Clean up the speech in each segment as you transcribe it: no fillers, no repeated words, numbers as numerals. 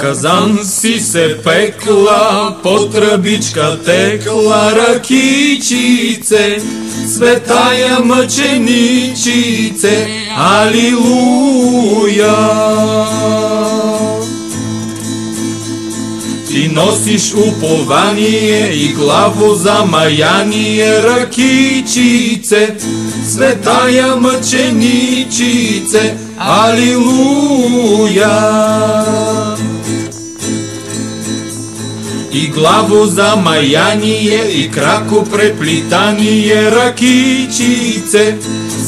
казан си се пекла, по тръбичка текла ракичице, светая мъченичице, алилуя. Ти носиш упование и главо замаяние, ракичице, светая мъченичице, алилуя. И главо замаяние и крако преплитание, ракичице,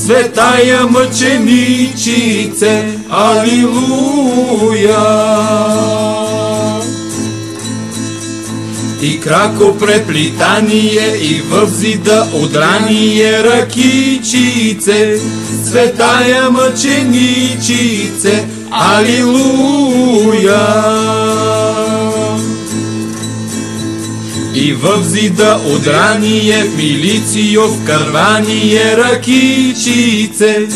светая мъченичице, алилуя. И крако преплитание и в зида удрание, ракичице, светая мъченичице, алилуя. И в зида удрание, в милицио в карвание, ракичице,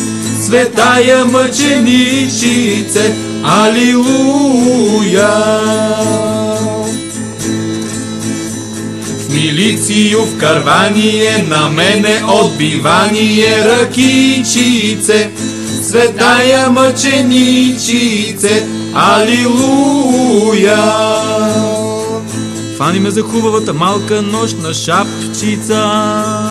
светая мъченичице, алилуя. Милицио в карвание, на мене отбивание, ракичице, светая мъченичице, алилуя. Фани ме за хубавата малка нощна шапчица.